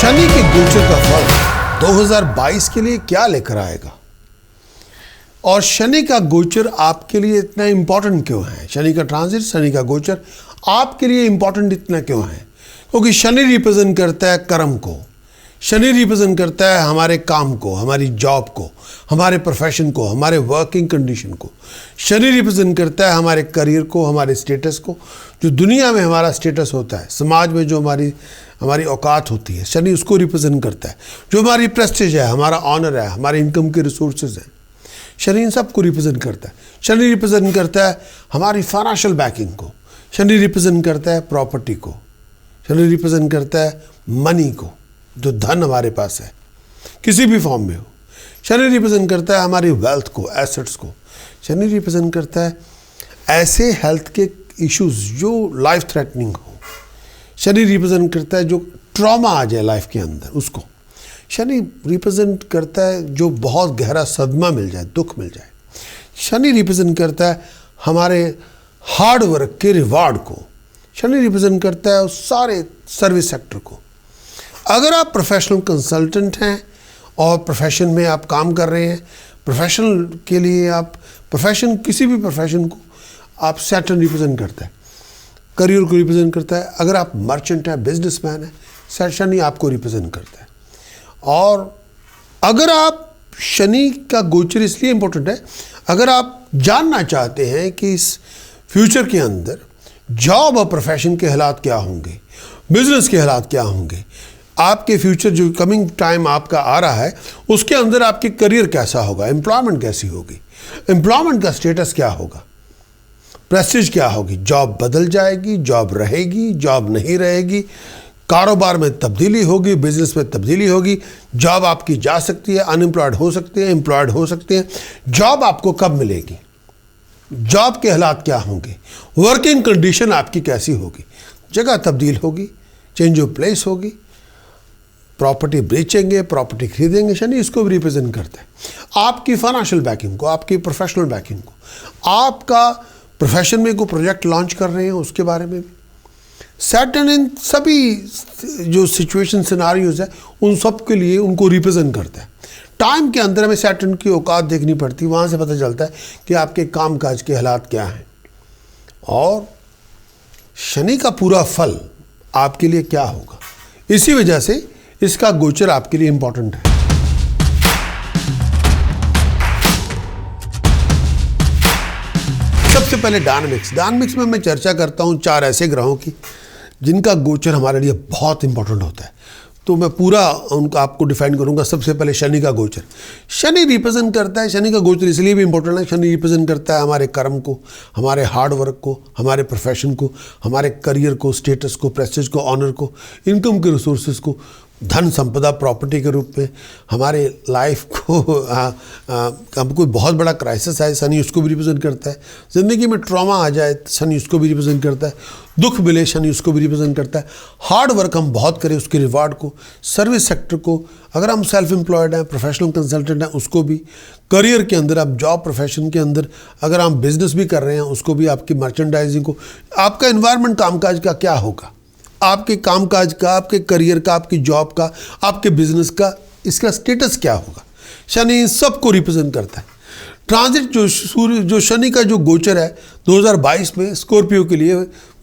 शनि के गोचर का फल 2022 के लिए क्या लेकर आएगा और शनि का गोचर आपके लिए इतना इंपॉर्टेंट क्यों है? शनि का ट्रांजिट, शनि का गोचर आपके लिए इंपॉर्टेंट इतना क्यों है? क्योंकि शनि रिप्रेजेंट करता है कर्म को, शनि रिप्रेजेंट करता है हमारे काम को, हमारी जॉब को, हमारे प्रोफेशन को, हमारे वर्किंग कंडीशन को। शनि रिप्रेजेंट करता है हमारे करियर को, हमारे स्टेटस को, जो दुनिया में हमारा स्टेटस होता है, समाज में जो हमारी औकात होती है, शनि उसको रिप्रेजेंट करता है। जो हमारी प्रेस्टीज है, हमारा ऑनर है, हमारे इनकम के रिसोर्सेज हैं, शनि इन सबको रिप्रेजेंट करता है। शनि रिप्रेजेंट करता है हमारी फाइनेंशियल बैकिंग को, शनि रिप्रेजेंट करता है प्रॉपर्टी को, शनि रिप्रेजेंट करता है मनी को, जो धन हमारे पास है किसी भी फॉर्म में हो। शनि रिप्रेजेंट करता है हमारी वेल्थ को, एसेट्स को। शनि रिप्रेजेंट करता है ऐसे हेल्थ के इश्यूज जो लाइफ थ्रेटनिंग हो। शनि रिप्रेजेंट करता है जो ट्रॉमा आ जाए लाइफ के अंदर उसको। शनि रिप्रेजेंट करता है जो बहुत गहरा सदमा मिल जाए, दुख मिल जाए। शनि रिप्रेजेंट करता है हमारे हार्ड वर्क के रिवार्ड को। शनि रिप्रेजेंट करता है उस सारे सर्विस सेक्टर को। अगर आप प्रोफेशनल कंसल्टेंट हैं और प्रोफेशन में आप काम कर रहे हैं, प्रोफेशनल के लिए आप प्रोफेशन, किसी भी प्रोफेशन को आप सैटर्न रिप्रेजेंट करता है, करियर को रिप्रेजेंट करता है। अगर आप मर्चेंट हैं, बिजनेसमैन हैं, शनि आपको रिप्रेजेंट करता है। और अगर आप शनि का गोचर इसलिए इम्पोर्टेंट है, अगर आप जानना चाहते हैं कि इस फ्यूचर के अंदर जॉब और प्रोफेशन के हालात क्या होंगे, बिजनेस के हालात क्या होंगे, आपके फ्यूचर जो कमिंग टाइम आपका आ रहा है उसके अंदर आपके करियर कैसा होगा, एम्प्लॉयमेंट कैसी होगी, एम्प्लॉयमेंट का स्टेटस क्या होगा, प्रेस्टीज क्या होगी, जॉब बदल जाएगी, जॉब रहेगी, जॉब नहीं रहेगी, कारोबार में तब्दीली होगी, बिजनेस में तब्दीली होगी, जॉब आपकी जा सकती है, अनएम्प्लॉयड हो सकते हैं, एम्प्लॉयड हो सकते हैं, जॉब आपको कब मिलेगी, जॉब के हालात क्या होंगे, वर्किंग कंडीशन आपकी कैसी होगी, जगह तब्दील होगी, चेंज ऑफ प्लेस होगी, प्रॉपर्टी बेचेंगे, प्रॉपर्टी खरीदेंगे। शनि इसको भी रिप्रेजेंट करता है आपकी फाइनेंशियल बैकिंग को, आपकी प्रोफेशनल बैकिंग को, आपका प्रोफेशन में कोई प्रोजेक्ट लॉन्च कर रहे हैं उसके बारे में भी। सैटर्न इन सभी जो सिचुएशन सिनारियोज है उन सब के लिए उनको रिप्रेजेंट करता है। टाइम के अंदर हमें सैटर्न की औकात देखनी पड़ती है, वहाँ से पता चलता है कि आपके कामकाज के हालात क्या हैं और शनि का पूरा फल आपके लिए क्या होगा। इसी वजह से इसका गोचर आपके लिए इंपॉर्टेंट है। सबसे पहले डायनामिक्स में मैं चर्चा करता हूं 4 ऐसे ग्रहों की जिनका गोचर हमारे लिए बहुत इंपॉर्टेंट होता है, तो मैं पूरा उनको आपको डिफाइन करूंगा। सबसे पहले शनि का गोचर। शनि रिप्रेजेंट करता है, शनि का गोचर इसलिए भी इंपॉर्टेंट है, शनि रिप्रेजेंट करता है हमारे कर्म को, हमारे हार्ड वर्क को, हमारे प्रोफेशन को, हमारे करियर को, स्टेटस को, प्रेस्टीज को, ऑनर को, इनकम के रिसोर्सेज को, धन संपदा, प्रॉपर्टी के रूप में हमारे लाइफ को अब कोई बहुत बड़ा क्राइसिस आए, शनि उसको भी रिप्रेजेंट करता है। ज़िंदगी में ट्रॉमा आ जाए, शनि उसको भी रिप्रेजेंट करता है। दुख मिले, शनि उसको भी रिप्रेजेंट करता है। हार्ड वर्क हम बहुत करें, उसके रिवार्ड को, सर्विस सेक्टर को, अगर हम सेल्फ एम्प्लॉयड हैं, प्रोफेशनल कंसल्टेंट हैं, उसको भी, करियर के अंदर आप जॉब प्रोफेशन के अंदर अगर हम बिजनेस भी कर रहे हैं उसको भी, आपकी मर्चेंडाइजिंग को, आपका एनवायरनमेंट कामकाज का क्या होगा, आपके कामकाज का, आपके करियर का, आपकी जॉब का, आपके बिजनेस का, इसका स्टेटस क्या होगा। शनि इन सबको रिप्रेजेंट करता है। ट्रांजिट जो शनि का जो गोचर है 2022 में स्कॉर्पियो के लिए,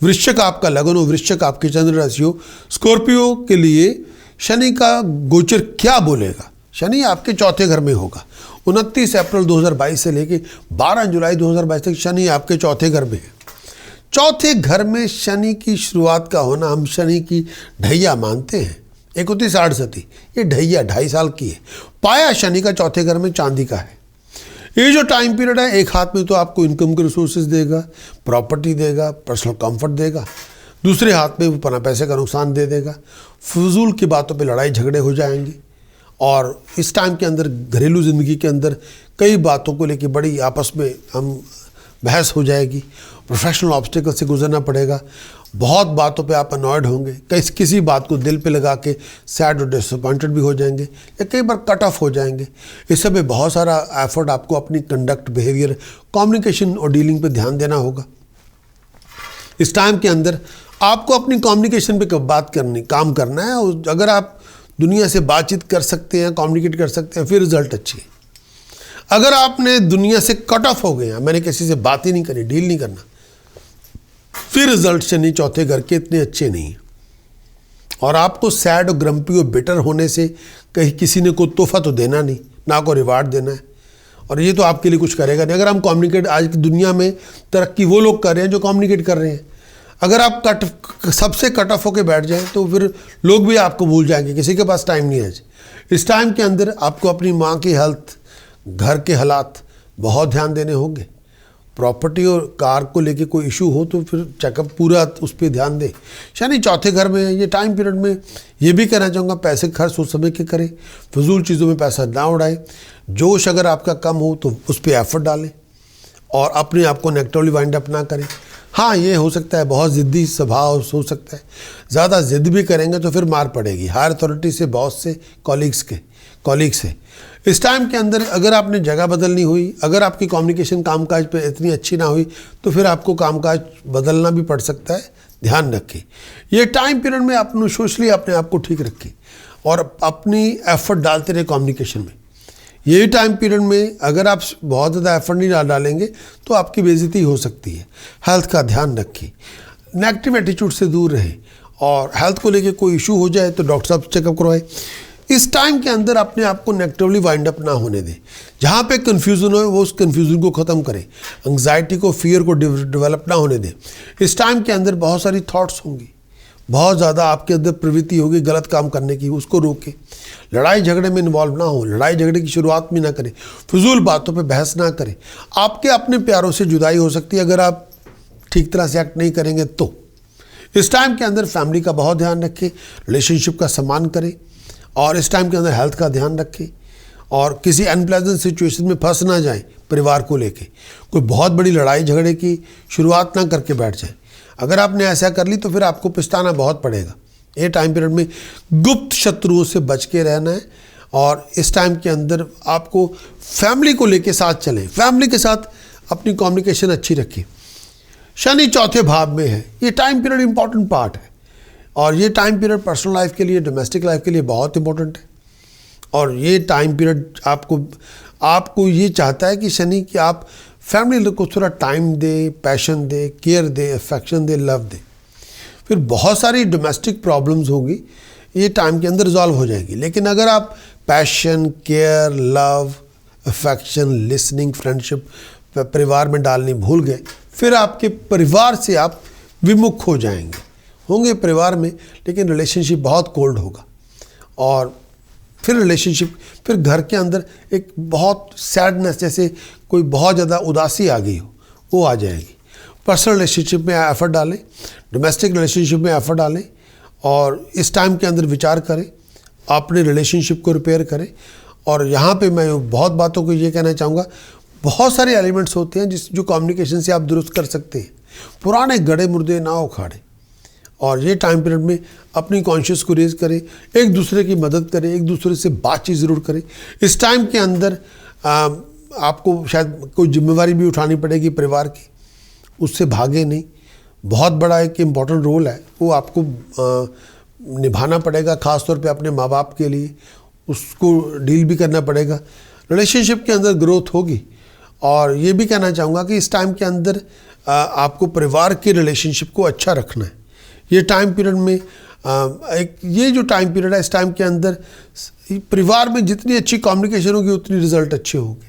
वृश्चिक आपका लगन हो, वृश्चिक आपकी चंद्र राशि हो, स्कॉर्पियो के लिए शनि का गोचर क्या बोलेगा। शनि आपके चौथे घर में होगा। 29 अप्रैल 2022 से लेके 12 जुलाई 2022 तक शनि आपके चौथे घर में है। चौथे घर में शनि की शुरुआत का होना हम शनि की ढैया मानते हैं। एक होती 60 सती, ये ढैया 2.5 साल की है। पाया शनि का चौथे घर में चांदी का है। ये जो टाइम पीरियड है, एक हाथ में तो आपको इनकम के रिसोर्सेज देगा, प्रॉपर्टी देगा, पर्सनल कंफर्ट देगा, दूसरे हाथ में वो पना पैसे का नुकसान दे देगा, फजूल की बातों पे लड़ाई झगड़े हो जाएंगे और इस टाइम के अंदर घरेलू ज़िंदगी के अंदर कई बातों को लेकर बड़ी आपस में हम बहस हो जाएगी, प्रोफेशनल ऑब्स्टिकल से गुजरना पड़ेगा, बहुत बातों पे आप अनॉयड होंगे, किसी बात को दिल पे लगा के सैड और डिसअपॉइंटेड भी हो जाएंगे या कई बार कट ऑफ हो जाएंगे। इस सब में बहुत सारा एफर्ट आपको अपनी कंडक्ट, बिहेवियर, कम्युनिकेशन और डीलिंग पे ध्यान देना होगा। इस टाइम के अंदर आपको अपनी कम्युनिकेशन पे बात करनी, काम करना है। और अगर आप दुनिया से बातचीत कर सकते हैं, कम्युनिकेट कर सकते हैं, फिर रिजल्ट अच्छी है। अगर आपने दुनिया से कट ऑफ हो गए हैं, मैंने किसी से बात ही नहीं करी, डील नहीं करना, फिर रिजल्ट शनि चौथे घर के इतने अच्छे नहीं हैं। और आपको सैड और ग्रम्पी और बिटर होने से कहीं किसी ने कोई तोहफा तो देना नहीं, ना को रिवार्ड देना है, और ये तो आपके लिए कुछ करेगा नहीं। अगर हम कम्युनिकेट, आज की दुनिया में तरक्की वो लोग कर रहे हैं जो कम्युनिकेट कर रहे हैं। अगर आप सबसे कट ऑफ होकर बैठ जाएं तो फिर लोग भी आपको भूल जाएंगे, किसी के पास टाइम नहीं है। इस टाइम के अंदर आपको अपनी माँ की हेल्थ, घर के हालात बहुत ध्यान देने होंगे। प्रॉपर्टी और कार को लेके कोई इशू हो तो फिर चेकअप पूरा उस पर ध्यान दें। शनि चौथे घर में है, ये टाइम पीरियड में ये भी कहना चाहूँगा पैसे खर्च सोच समझ के करें, फजूल चीज़ों में पैसा ना उड़ाएं। जोश अगर आपका कम हो तो उस पर एफर्ट डालें और अपने आप को नेगेटिवली वाइंड अप ना करें। हाँ, ये हो सकता है बहुत ज़िद्दी स्वभाव हो सकता है, ज़्यादा ज़िद भी करेंगे तो फिर मार पड़ेगी हायर अथॉरिटी से, बॉस से, कॉलीग से। इस टाइम के अंदर अगर आपने जगह बदलनी हुई, अगर आपकी कम्युनिकेशन कामकाज पे इतनी अच्छी ना हुई तो फिर आपको कामकाज बदलना भी पड़ सकता है, ध्यान रखें। ये टाइम पीरियड में आप सोशली अपने आप को ठीक रखें और अपनी एफर्ट डालते रहे कम्युनिकेशन में। यही टाइम पीरियड में अगर आप बहुत ज़्यादा एफर्ट नहीं डालेंगे तो आपकी बेइज्जती हो सकती है। हेल्थ का ध्यान रखें, नेगेटिव एटीट्यूड से दूर रहें, और हेल्थ को लेके कोई इशू हो जाए तो डॉक्टर साहब चेकअप करवाएं। इस टाइम के अंदर अपने आप को नेगेटिवली वाइंड अप ना होने दें। जहाँ पे कन्फ्यूज़न हो वो उस कन्फ्यूज़न को ख़त्म करें, एंग्जाइटी को, फियर को डेवलप ना होने दें। इस टाइम के अंदर बहुत सारी थॉट्स होंगी, बहुत ज़्यादा आपके अंदर प्रवृत्ति होगी गलत काम करने की, उसको रोकें। लड़ाई झगड़े में इन्वॉल्व ना हो, लड़ाई झगड़े की शुरुआत भी ना करें, फजूल बातों पे बहस ना करें। आपके अपने प्यारों से जुदाई हो सकती है अगर आप ठीक तरह से एक्ट नहीं करेंगे तो। इस टाइम के अंदर फैमिली का बहुत ध्यान रखें, रिलेशनशिप का सम्मान करें, और इस टाइम के अंदर हेल्थ का ध्यान रखें और किसी अनप्लेजेंट सिचुएशन में फंस ना जाएं। परिवार को लेके कोई बहुत बड़ी लड़ाई झगड़े की शुरुआत ना करके बैठ जाएं। अगर आपने ऐसा कर ली तो फिर आपको पछताना बहुत पड़ेगा। ये टाइम पीरियड में गुप्त शत्रुओं से बच के रहना है, और इस टाइम के अंदर आपको फैमिली को लेके साथ चलें, फैमिली के साथ अपनी कम्युनिकेशन अच्छी रखें। शनि चौथे भाव में है, ये टाइम पीरियड इंपॉर्टेंट पार्ट है, और ये टाइम पीरियड पर्सनल लाइफ के लिए, डोमेस्टिक लाइफ के लिए बहुत इंपॉर्टेंट है। और ये टाइम पीरियड आपको ये चाहता है कि शनि कि आप फैमिली को थोड़ा टाइम दे, पैशन दे, केयर दे, अफेक्शन दे, लव दे। फिर बहुत सारी डोमेस्टिक प्रॉब्लम्स होंगी, ये टाइम के अंदर रिजॉल्व हो जाएगी। लेकिन अगर आप passion, care, love, affection, listening, friendship परिवार में डालनी भूल गए, फिर आपके परिवार से आप विमुख हो जाएंगे। होंगे परिवार में लेकिन रिलेशनशिप बहुत कोल्ड होगा, और फिर घर के अंदर एक बहुत सैडनेस, जैसे कोई बहुत ज़्यादा उदासी आ गई हो, वो आ जाएगी। पर्सनल रिलेशनशिप में एफर्ट डालें, डोमेस्टिक रिलेशनशिप में एफर्ट डालें, और इस टाइम के अंदर विचार करें, अपने रिलेशनशिप को रिपेयर करें। और यहाँ पे मैं बहुत बातों को ये कहना चाहूँगा, बहुत सारे एलिमेंट्स होते हैं जो कम्युनिकेशन से आप दुरुस्त कर सकते हैं। पुराने गड़े मुर्दे ना उखाड़ें, और ये टाइम पीरियड में अपनी कॉन्शियस को रेज करें, एक दूसरे की मदद करें, एक दूसरे से बातचीत ज़रूर करें। इस टाइम के अंदर आपको शायद कोई जिम्मेवारी भी उठानी पड़ेगी परिवार की, उससे भागे नहीं। बहुत बड़ा एक इम्पॉर्टेंट रोल है, वो आपको निभाना पड़ेगा, ख़ास तौर पे अपने माँ बाप के लिए, उसको डील भी करना पड़ेगा। रिलेशनशिप के अंदर ग्रोथ होगी। और ये भी कहना चाहूँगा कि इस टाइम के अंदर आपको परिवार के रिलेशनशिप को अच्छा रखना है। ये टाइम पीरियड में ये जो टाइम पीरियड है, इस टाइम के अंदर परिवार में जितनी अच्छी कम्युनिकेशन होगी उतनी रिजल्ट अच्छे होंगे।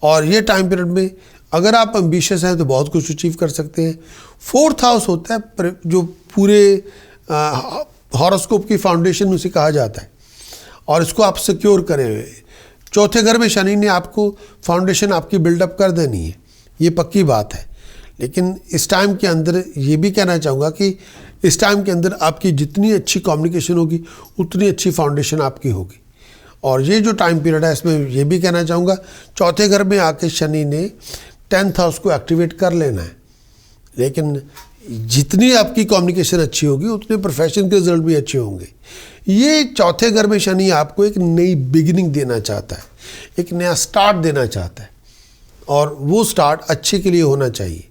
और ये टाइम पीरियड में अगर आप एम्बिशियस हैं तो बहुत कुछ अचीव कर सकते हैं। 4th हाउस होता है जो पूरे हॉरोस्कोप की फाउंडेशन उसे कहा जाता है, और इसको आप सिक्योर करें। चौथे घर में शनि ने आपको फाउंडेशन आपकी बिल्डअप कर देनी है, ये पक्की बात है। लेकिन इस टाइम के अंदर ये भी कहना चाहूँगा कि इस टाइम के अंदर आपकी जितनी अच्छी कम्युनिकेशन होगी उतनी अच्छी फाउंडेशन आपकी होगी। और ये जो टाइम पीरियड है इसमें ये भी कहना चाहूँगा, चौथे घर में आके शनि ने 10th हाउस को एक्टिवेट कर लेना है। लेकिन जितनी आपकी कम्युनिकेशन अच्छी होगी उतने प्रोफेशन के रिजल्ट भी अच्छे होंगे। ये चौथे घर में शनि आपको एक नई बिगिनिंग देना चाहता है, एक नया स्टार्ट देना चाहता है, और वो स्टार्ट अच्छे के लिए होना चाहिए।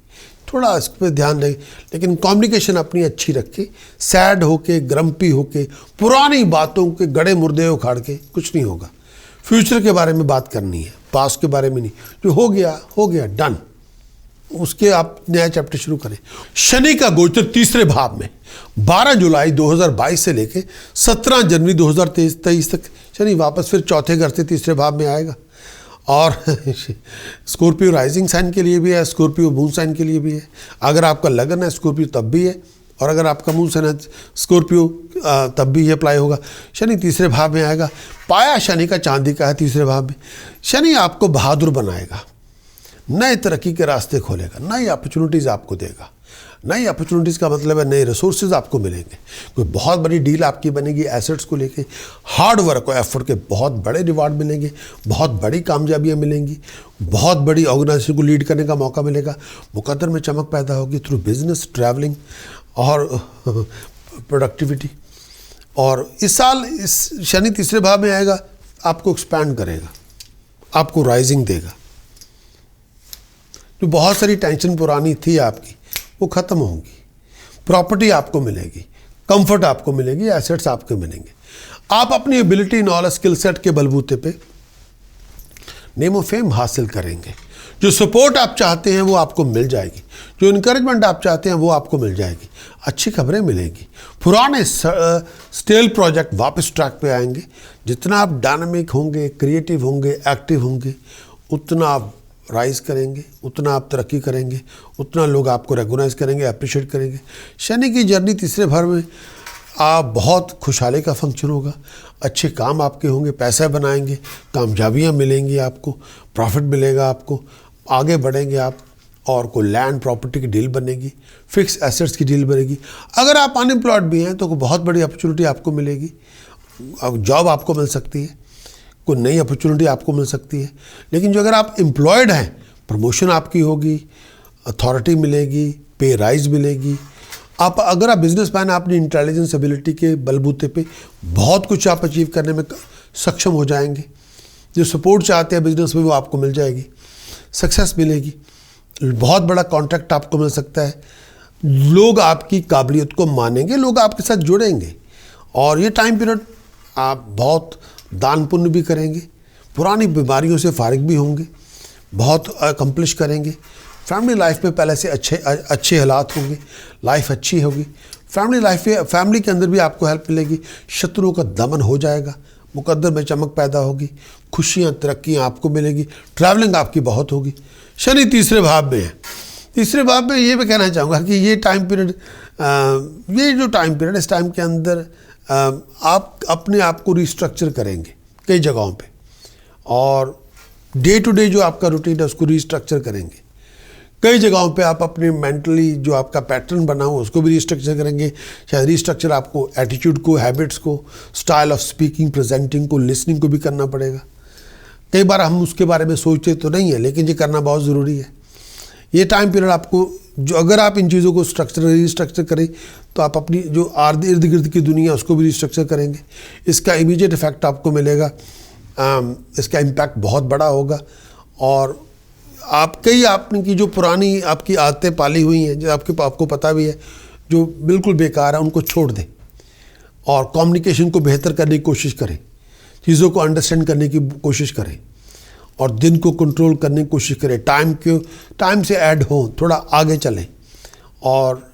थोड़ा इस पर ध्यान दें, लेकिन कम्युनिकेशन अपनी अच्छी रखें। सैड होके, ग्रम्पी होके, पुरानी बातों के गड़े मुर्दे उखाड़ के कुछ नहीं होगा। फ्यूचर के बारे में बात करनी है, पास्ट के बारे में नहीं। जो हो गया डन, उसके आप नया चैप्टर शुरू करें। शनि का गोचर तीसरे भाव में 12 जुलाई 2022 से लेके 17 जनवरी 2023 तक शनि वापस फिर चौथे घर से तीसरे भाव में आएगा। और स्कॉर्पियो राइजिंग साइन के लिए भी है, स्कॉर्पियो मून साइन के लिए भी है। अगर आपका लगन है स्कॉर्पियो तब भी है, और अगर आपका मून साइन है स्कॉर्पियो तब भी ये अप्लाई होगा। शनि तीसरे भाव में आएगा। पाया शनि का चांदी का है तीसरे भाव में। शनि आपको बहादुर बनाएगा, नए तरक्की के रास्ते खोलेगा, नई अपॉर्चुनिटीज़ आपको देगा। नई अपॉर्चुनिटीज़ का मतलब है नए रिसोर्सेज आपको मिलेंगे, कोई बहुत बड़ी डील आपकी बनेगी एसेट्स को लेके। हार्ड वर्क और एफर्ट के बहुत बड़े रिवार्ड मिलेंगे, बहुत बड़ी कामयाबियाँ मिलेंगी, बहुत बड़ी ऑर्गेनाइजेशन को लीड करने का मौका मिलेगा। मुकद्दर में चमक पैदा होगी थ्रू बिजनेस, ट्रैवलिंग और प्रोडक्टिविटी। और इस साल इस शनि तीसरे भाव में आएगा, आपको एक्सपैंड करेगा, आपको राइजिंग देगा। जो बहुत सारी टेंशन पुरानी थी आपकी वो ख़त्म होगी। प्रॉपर्टी आपको मिलेगी, कंफर्ट आपको मिलेगी, एसेट्स आपको मिलेंगे। आप अपनी एबिलिटी, नॉलेज, स्किल सेट के बलबूते पे नेम ऑफ फेम हासिल करेंगे। जो सपोर्ट आप चाहते हैं वो आपको मिल जाएगी, जो इनकरेजमेंट आप चाहते हैं वो आपको मिल जाएगी। अच्छी खबरें मिलेगी। पुराने स्टेल प्रोजेक्ट वापस ट्रैक पे आएंगे। जितना आप डायनामिक होंगे, क्रिएटिव होंगे, एक्टिव होंगे, उतना आप राइज करेंगे, उतना आप तरक्की करेंगे, उतना लोग आपको रेगोनाइज करेंगे, अप्रिशिएट करेंगे। शनि की जर्नी तीसरे भाव में आप बहुत खुशहाली का फंक्शन होगा। अच्छे काम आपके होंगे, पैसा बनाएंगे, कामयाबियाँ मिलेंगी, आपको प्रॉफिट मिलेगा, आपको आगे बढ़ेंगे आप। और कोई लैंड प्रॉपर्टी की डील बनेगी, फिक्स एसेट्स की डील बनेगी। अगर आप अनएम्प्लॉयड भी हैं तो बहुत बड़ी अपॉर्चुनिटी आपको मिलेगी, जॉब आपको मिल सकती है, कोई नई अपॉर्चुनिटी आपको मिल सकती है। लेकिन जो अगर आप एम्प्लॉयड हैं, प्रमोशन आपकी होगी, अथॉरिटी मिलेगी, पे राइज मिलेगी। आप अगर आप बिजनेसमैन हैं, अपनी इंटेलिजेंस, एबिलिटी के बलबूते पे बहुत कुछ आप अचीव करने में सक्षम हो जाएंगे। जो सपोर्ट चाहते हैं बिजनेस में वो आपको मिल जाएगी, सक्सेस मिलेगी, बहुत बड़ा कॉन्ट्रैक्ट आपको मिल सकता है। लोग आपकी काबिलियत को मानेंगे, लोग आपके साथ जुड़ेंगे। और ये टाइम पीरियड आप बहुत दान पुण्य भी करेंगे, पुरानी बीमारियों से फारिग भी होंगे, बहुत अकम्प्लिश करेंगे। फैमिली लाइफ में पहले से अच्छे हालात होंगे, लाइफ अच्छी होगी। फैमिली लाइफ में, फैमिली के अंदर भी आपको हेल्प मिलेगी। शत्रुओं का दमन हो जाएगा, मुकद्दर में चमक पैदा होगी, खुशियाँ, तरक्कियाँ आपको मिलेगी, ट्रैवलिंग आपकी बहुत होगी। शनि तीसरे भाव में है। तीसरे भाव में ये मैं कहना चाहूँगा कि ये टाइम पीरियड, ये जो टाइम पीरियड, इस टाइम के अंदर आप अपने आप को रिस्ट्रक्चर करेंगे कई जगहों पे, और डे टू डे जो आपका रूटीन है उसको रिस्ट्रक्चर करेंगे। कई जगहों पे आप अपने मेंटली जो आपका पैटर्न बना हो उसको भी रिस्ट्रक्चर करेंगे। शायद रिस्ट्रक्चर आपको एटीट्यूड को, हैबिट्स को, स्टाइल ऑफ स्पीकिंग, प्रेजेंटिंग को, लिसनिंग को भी करना पड़ेगा। कई बार हम उसके बारे में सोचते तो नहीं है, लेकिन ये करना बहुत ज़रूरी है। ये टाइम पीरियड आपको, जो अगर आप इन चीज़ों को रिस्ट्रक्चर करें तो आप अपनी जो इर्द गिर्द की दुनिया उसको भी रिस्ट्रक्चर करेंगे। इसका इमीडिएट इफेक्ट आपको मिलेगा, इसका इम्पैक्ट बहुत बड़ा होगा। और आपकी जो पुरानी आपकी आदतें पाली हुई हैं, जो आपको पता भी है, जो बिल्कुल बेकार है, उनको छोड़ दें और कम्युनिकेशन को बेहतर करने की कोशिश करें, चीज़ों को अंडरस्टैंड करने की कोशिश करें और दिन को कंट्रोल करने की कोशिश करें। टाइम से ऐड हो, थोड़ा आगे चलें। और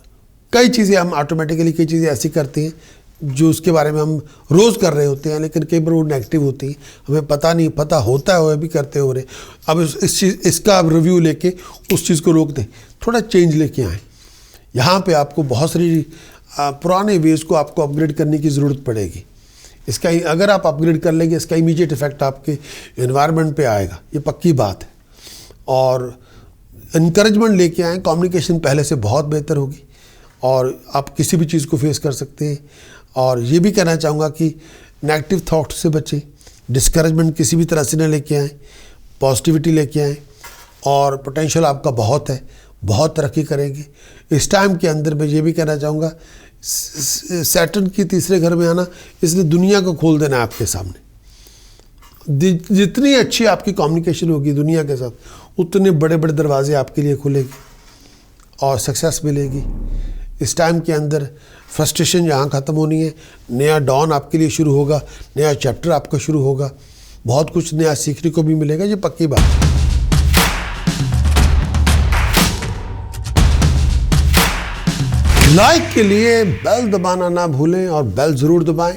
कई चीज़ें हम ऑटोमेटिकली, कई चीज़ें ऐसी करते हैं जो उसके बारे में हम रोज़ कर रहे होते हैं, लेकिन कई बार वो नेगेटिव होती है, हमें पता होता है वो भी करते हो रहे। अब इसका आप रिव्यू लेके उस चीज़ को रोक दें, थोड़ा चेंज लेके आएँ। यहाँ पे आपको बहुत सारी पुराने वेज को आपको अपग्रेड करने की ज़रूरत पड़ेगी। इसका अगर आप अपग्रेड कर लेंगे, इसका इमीडिएट इफेक्ट आपके एनवायरनमेंट पे आएगा, ये पक्की बात है। और इनकरेजमेंट लेके आएँ, कम्युनिकेशन पहले से बहुत बेहतर होगी और आप किसी भी चीज़ को फेस कर सकते हैं। और ये भी कहना चाहूँगा कि नेगेटिव थॉट से बचें, डिस्करेजमेंट किसी भी तरह से न लेके आएँ, पॉजिटिविटी लेके आएँ। और पोटेंशियल आपका बहुत है, बहुत तरक्की करेंगे। इस टाइम के अंदर मैं ये भी कहना चाहूँगा, सैटर्न की तीसरे घर में आना, इसने दुनिया को खोल देना है आपके सामने। जितनी अच्छी आपकी कम्युनिकेशन होगी दुनिया के साथ, उतने बड़े बड़े दरवाजे आपके लिए खुलेंगे और सक्सेस मिलेगी। इस टाइम के अंदर फ्रस्ट्रेशन यहाँ ख़त्म होनी है, नया डॉन आपके लिए शुरू होगा, नया चैप्टर आपका शुरू होगा, बहुत कुछ नया सीखने को भी मिलेगा, ये पक्की बात है। लाइक के लिए बेल दबाना ना भूलें और बेल ज़रूर दबाएं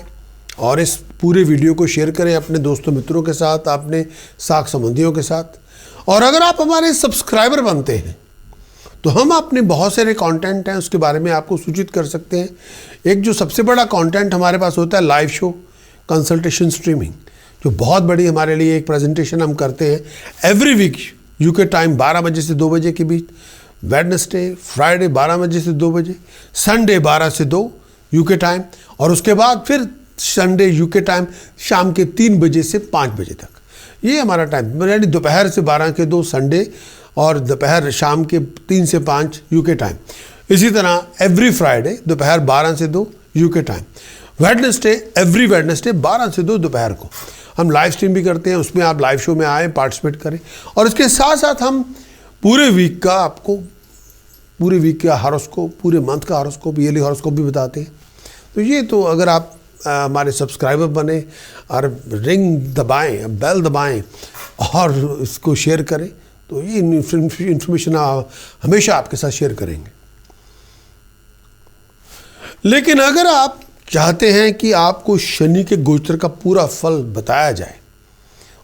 और इस पूरे वीडियो को शेयर करें अपने दोस्तों मित्रों के साथ, अपने साख संबंधियों के साथ। और अगर आप हमारे सब्सक्राइबर बनते हैं तो हम अपने बहुत सारे कंटेंट हैं उसके बारे में आपको सूचित कर सकते हैं। एक जो सबसे बड़ा कंटेंट हमारे पास होता है लाइव शो, कंसल्टेशन, स्ट्रीमिंग, जो बहुत बड़ी हमारे लिए एक प्रेजेंटेशन हम करते हैं एवरी वीक यूके टाइम 12 बजे से 2 बजे के बीच, वेडनेसडे फ्राइडे 12 बजे से 2 बजे, संडे 12 से 2 यूके टाइम, और उसके बाद फिर संडे यूके टाइम शाम के 3 बजे से 5 बजे तक। ये हमारा टाइम, यानी दोपहर से 12 के 2 संडे और दोपहर शाम के 3 से 5 यूके टाइम। इसी तरह एवरी फ्राइडे दोपहर 12 से 2 UK time, Wednesday every Wednesday 12 से 2 दोपहर को हम लाइव स्ट्रीम भी करते हैं। उसमें आप लाइव शो में आए, पार्टिसिपेट करें, और इसके साथ साथ हम पूरे वीक का आपको पूरे वीक का हॉरोस्कोप, पूरे मंथ का हॉरोस्कोप, ईयरली हॉरोस्कोप भी बताते हैं। तो ये तो अगर आप हमारे सब्सक्राइबर बने और रिंग दबाएं, बेल दबाएं और इसको शेयर करें तो ये इन्फॉर्मेशन हमेशा आपके साथ शेयर करेंगे। लेकिन अगर आप चाहते हैं कि आपको शनि के गोचर का पूरा फल बताया जाए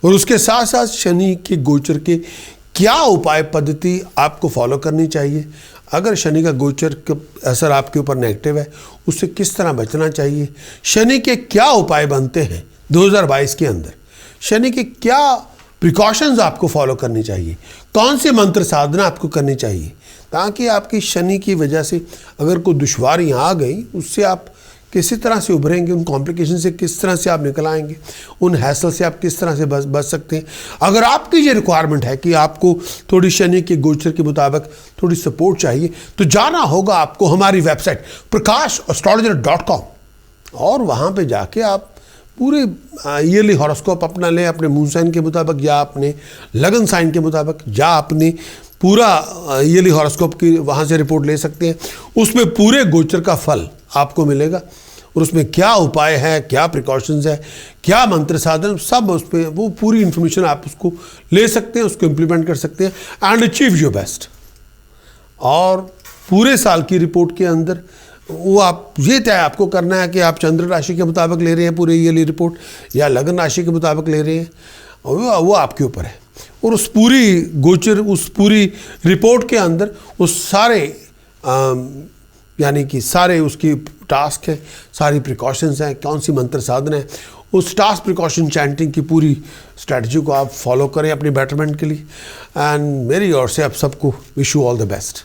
और उसके साथ साथ शनि के गोचर के क्या उपाय पद्धति आपको फॉलो करनी चाहिए, अगर शनि का गोचर का असर आपके ऊपर नेगेटिव है उससे किस तरह बचना चाहिए, शनि के क्या उपाय बनते हैं 2022 के अंदर, शनि के क्या प्रिकॉशंस आपको फॉलो करनी चाहिए, कौन से मंत्र साधना आपको करनी चाहिए, ताकि आपकी शनि की वजह से अगर कोई दुश्वारी आ गई उससे आप किसी तरह से उभरेंगे, उन कॉम्प्लिकेशन से किस तरह से आप निकल आएंगे, उन हैसल से आप किस तरह से बच सकते हैं। अगर आपकी ये रिक्वायरमेंट है कि आपको थोड़ी शनि के गोचर के मुताबिक थोड़ी सपोर्ट चाहिए तो जाना होगा आपको हमारी वेबसाइट prakashastrologer.com, और वहाँ पे जाके आप पूरे ईयरली हॉरोस्कोप अपना लें, अपने मून साइन के मुताबिक या अपने लगन साइन के मुताबिक, या अपनी पूरा ईयरली हॉरोस्कोप की वहाँ से रिपोर्ट ले सकते हैं। उसमें पूरे गोचर का फल आपको मिलेगा और उसमें क्या उपाय है, क्या प्रिकॉशंस है, क्या मंत्र साधन, सब उस पर वो पूरी इन्फॉर्मेशन आप उसको ले सकते हैं, उसको इम्प्लीमेंट कर सकते हैं एंड अचीव योर बेस्ट। और पूरे साल की रिपोर्ट के अंदर वो आप ये तय आपको करना है कि आप चंद्र राशि के मुताबिक ले रहे हैं पूरे ईयरली रिपोर्ट या लगन राशि के मुताबिक ले रहे हैं, और वो आपके ऊपर है। और उस पूरी गोचर, उस पूरी रिपोर्ट के अंदर उस सारे यानी कि सारे उसकी टास्क है, सारी प्रिकॉशंस हैं, कौन सी मंत्र साधना है, उस टास्क प्रिकॉशन चैंटिंग की पूरी स्ट्रैटेजी को आप फॉलो करें अपनी बेटरमेंट के लिए। एंड मेरी ओर से आप सबको wish you all the best.